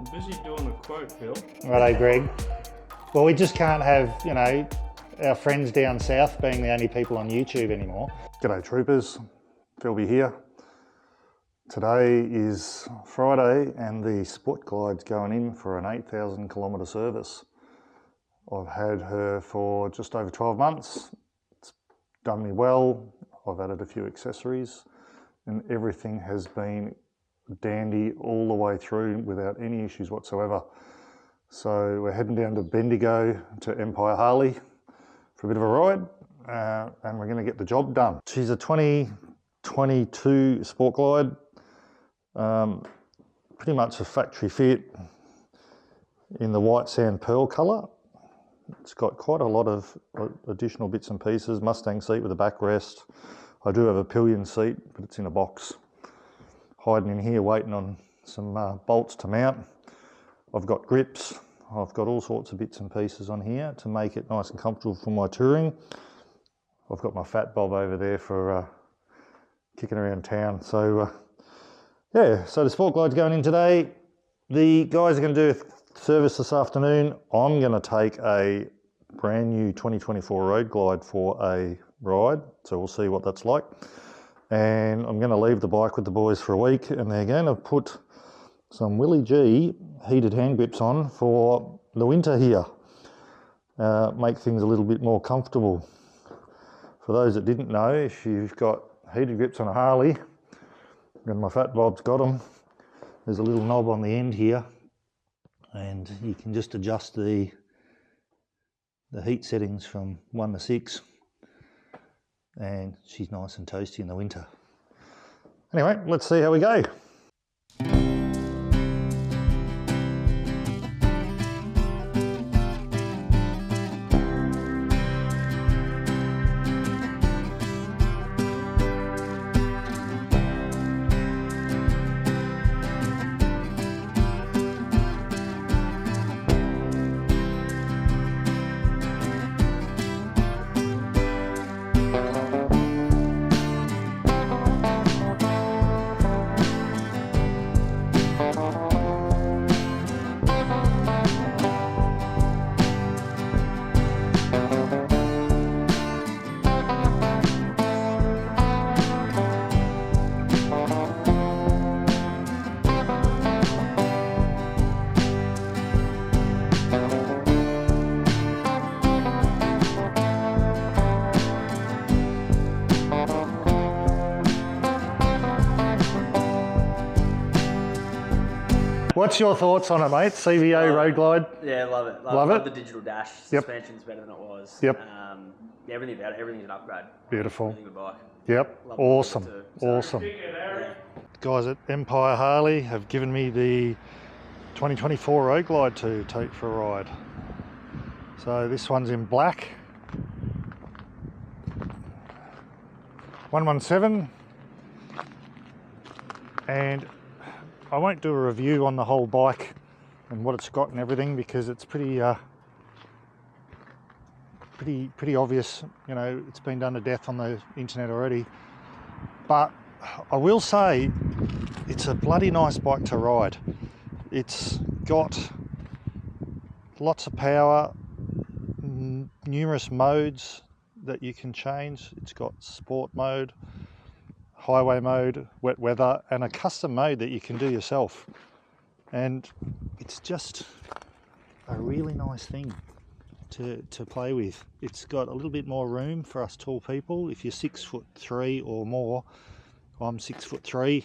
I'm busy doing a quote, Bill. Righto, Greg. Well, we just can't have, you know, our friends down south being the only people on YouTube anymore. G'day troopers, Philby here. Today is Friday and the Sport Glide's going in for an 8,000 kilometre service. I've had her for just over 12 months. It's done me well. I've added a few accessories and everything has been dandy all the way through without any issues whatsoever. So we're heading down to Bendigo to Empire Harley for a bit of a ride and we're going to get the job done. She's a 2022 Sport Glide, pretty much a factory fit in the white sand pearl colour. It's got quite a lot of additional bits and pieces. Mustang seat with a backrest. I do have a pillion seat, but it's in a box, hiding in here waiting on some bolts to mount. I've got grips. I've got all sorts of bits and pieces on here to make it nice and comfortable for my touring. I've got my fat bob over there for kicking around town. So yeah, so the Sport Glide's going in today. The guys are going to do a service this afternoon. I'm going to take a brand new 2024 Roadglide for a ride, so we'll see what that's like. And I'm going to leave the bike with the boys for a week, and they're going to put some Willie G heated hand grips on for the winter here. Make things a little bit more comfortable. For those that didn't know, if you've got heated grips on a Harley, and my fat bob's got them, there's a little knob on the end here, and you can just adjust the heat settings from 1 to 6, and she's nice and toasty in the winter. Anyway, let's see how we go. What's your thoughts on it, mate? CVO Roadglide? Yeah, love it. Love it? The digital dash. Suspension's better than it was. Yep. Everything about it. Everything's an upgrade. Beautiful. Really good bike. Yep. Love Awesome. it Awesome. Yeah. Guys at Empire Harley have given me the 2024 Roadglide to take for a ride. So this one's in black. 117. And I won't do a review on the whole bike and what it's got and everything, because it's pretty obvious. You know, it's been done to death on the internet already. But I will say it's a bloody nice bike to ride. It's got lots of power, numerous modes that you can change. It's got sport mode, highway mode, wet weather, and a custom mode that you can do yourself. And it's just a really nice thing to play with. It's got a little bit more room for us tall people. If you're 6'3" or more, I'm 6'3",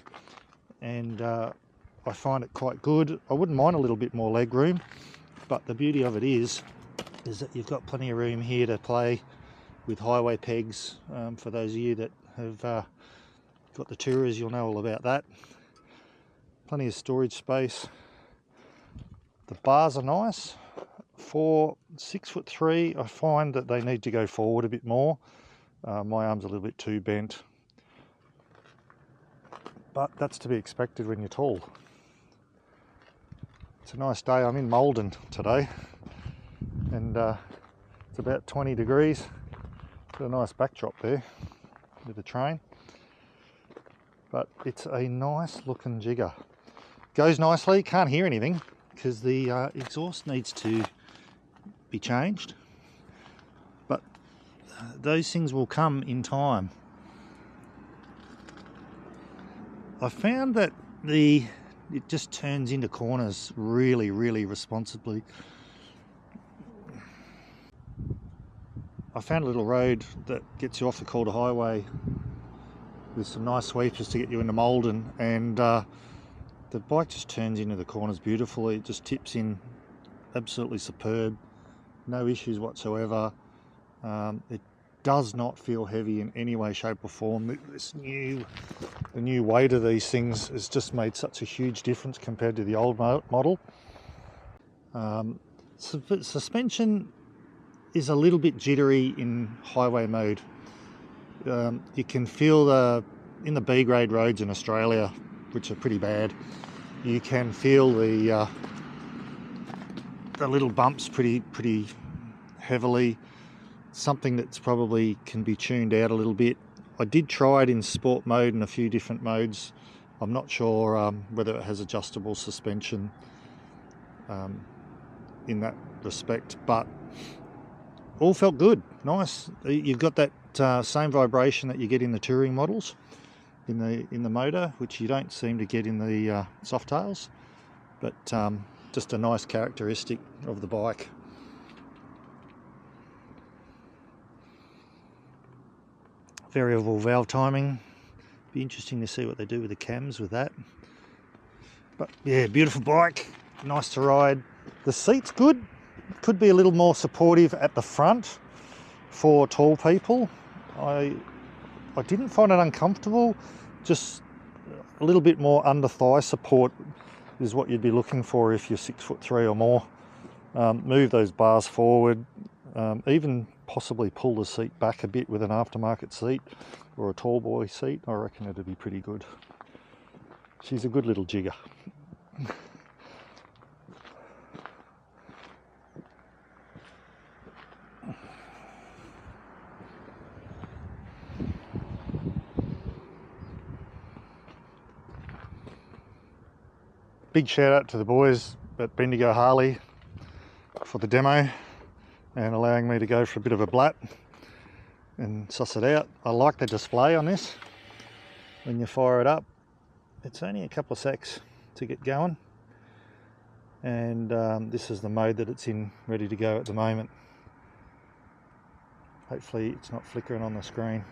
and I find it quite good. I wouldn't mind a little bit more leg room, but the beauty of it is that you've got plenty of room here to play with highway pegs. For those of you that have got the tourers, you'll know all about that. Plenty of storage space. The bars are nice. For 6'3", I find that they need to go forward a bit more. My arm's a little bit too bent, but that's to be expected when you're tall. It's a nice day. I'm in Maldon today, and it's about 20 degrees. Got a nice backdrop there with the train. But it's a nice looking jigger. Goes nicely, can't hear anything because the exhaust needs to be changed, but those things will come in time. I found that it just turns into corners really, really responsibly. I found a little road that gets you off the Calder Highway with some nice sweepers to get you into Maldon, and the bike just turns into the corners beautifully. It just tips in absolutely superb, no issues whatsoever. It does not feel heavy in any way, shape or form. The new weight of these things has just made such a huge difference compared to the old model. Suspension is a little bit jittery in highway mode. You can feel in the B grade roads in Australia, which are pretty bad, you can feel the little bumps pretty heavily. Something that's probably can be tuned out a little bit. I did try it in sport mode and a few different modes. I'm not sure whether it has adjustable suspension in that respect, but all felt good, nice. You've got that same vibration that you get in the touring models in the motor, which you don't seem to get in the Softails, but just a nice characteristic of the bike. Variable valve timing. Be interesting to see what they do with the cams with that. But yeah, beautiful bike, nice to ride. The seat's good. Could be a little more supportive at the front for tall people. I didn't find it uncomfortable, just a little bit more under thigh support is what you'd be looking for if you're 6'3" or more. Move those bars forward, even possibly pull the seat back a bit with an aftermarket seat or a tall boy seat. I reckon it'd be pretty good. She's a good little jigger. Big shout out to the boys at Bendigo Harley for the demo and allowing me to go for a bit of a blat and suss it out. I like the display on this. When you fire it up, it's only a couple of secs to get going, and this is the mode that it's in, ready to go at the moment. Hopefully it's not flickering on the screen,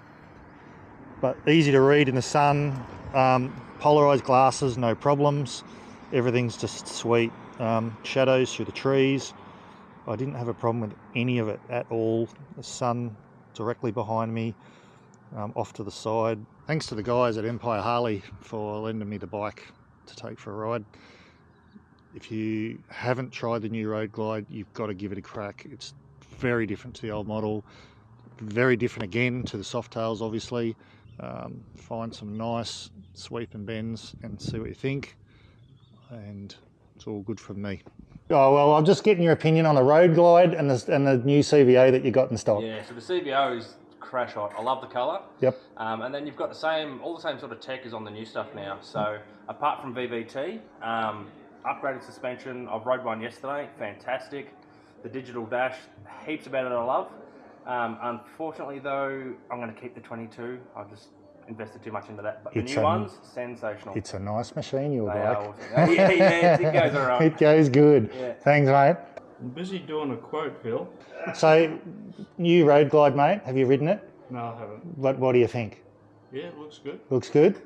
but easy to read in the sun. Polarized glasses, no problems. Everything's just sweet. Shadows through the trees. I didn't have a problem with any of it at all. The sun directly behind me, off to the side. Thanks to the guys at Empire Harley for lending me the bike to take for a ride. If you haven't tried the new Roadglide, you've got to give it a crack. It's very different to the old model. Very different again to the Softails, obviously. Find some nice sweep and bends and see what you think. And it's all good from me. Oh, well, I'm just getting your opinion on the Roadglide and the new CVO that you got in stock. Yeah, so the CVO is crash hot. I love the colour. Yep. And then you've got all the same sort of tech is on the new stuff now. So apart from VVT, upgraded suspension. I've rode one yesterday, fantastic. The digital dash, heaps about it I love. Unfortunately though, I'm going to keep the 22. I've just invested too much into that. But the new one's sensational. It's a nice machine, your They bike. are awesome. Yeah, it goes all right. It goes good. Yeah. Thanks, mate. I'm busy doing a quote, Phil. So, new Roadglide, mate. Have you ridden it? No, I haven't. What do you think? Yeah, it looks good. Looks good?